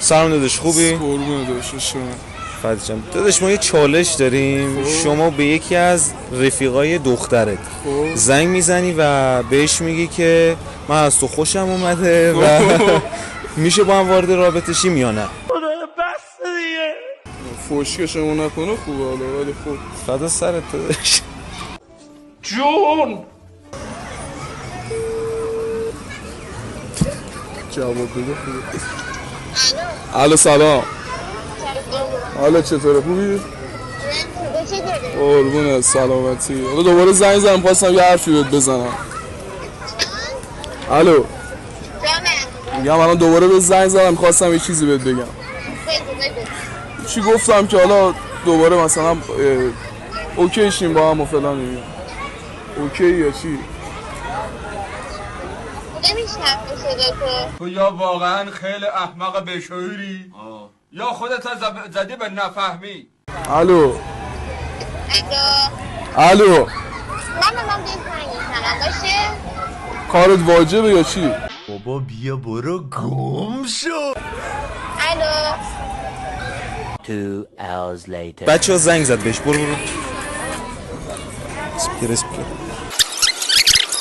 سلام داداش، خوبی؟ قربون داداش شما. فدی جان داداش، ما یه چالش داریم. شما به یکی از رفیقای دخترت زنگ میزنی و بهش میگی که من از تو خوشم اومده و میشه با هم وارد رابطه شیم یا نه؟ بس دیگه فوشکشمون نکنه خوبه حالا، ولی خوب فدا سرت داداش. جون جواب بده خوبه. الو سلام. حالا چطوره، خوبی؟ قربونه سلامتی. حالا دوباره زنگ زدم خواستم یه حرفی بهت بزنم. الو میگم الان دوباره به زنگ زدم خواستم یه چیزی بهت بگم. چی گفتم که حالا دوباره مثلا اوکی شیم با هم و فلان میگم. اوکی یا چی؟ تو یا واقعا خیلی احمق بشویری یا خودت زدی به نفهمی. الو الو من باشه کارت واجبه یا چی؟ بابا بیا برو گم شو. الو 2 hours later. بچه ها زنگ زد بهش. برو اسپیر.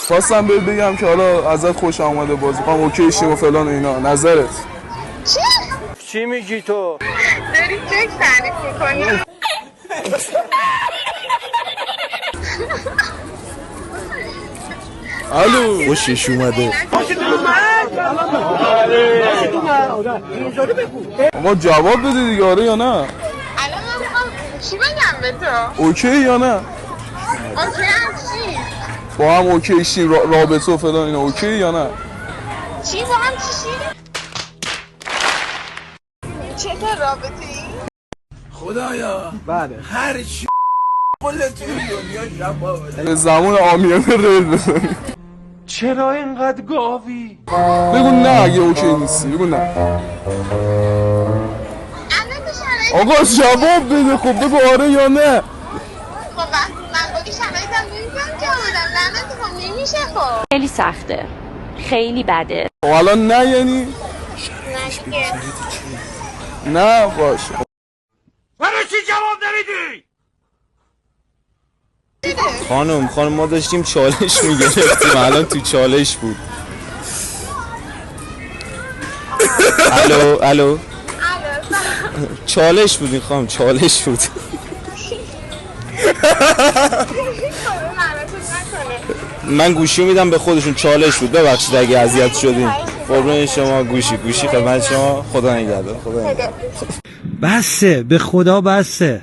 خواستم بهت بگم که حالا ازت خوشم اومده، بازی کنم اوکی شیم و فلان و اینا. نظرت چی میگی تو؟ داری چک تعریف میکنی؟ الو خوشش اومده. ما جواب بده دیگه، آره یا نه؟ الان من میخوام چی بگم به تو؟ اوکی یا نه؟ اوکی هم چی؟ با هم اوکی شیم رابطه و فلان اینا، اوکی یا نه؟ چی با هم چی؟ چطور رابطه ای؟ خدایا بله هر چی قول توی دنیا جواب بده. به زمان عامیانه ریل بزنی. چرا اینقدر گاوی؟ بگو نه اگه اوکی نیستی، بگو نه. الان تو شرایط آقا جواب بده، خب بگو آره یا نه. خب وقتی من بگی شرایطم نمیتونم جا بدم. لعنت خب نمیشه. خب خیلی سخته، خیلی بده. خب الان نه یعنی نگه نه باشه. برای چی جواب نمیدی؟ خانم ما داشتیم چالش میگرفتیم، الان تو چالش بود. الو چالش بود خانم، چالش بود. من گوشی میدم به خودشون، چالش بود. ببخشید اگه اذیت شدین. قربون شما. گوشی خدمت شما. خدا نگهدار. بسه، به خدا بسه.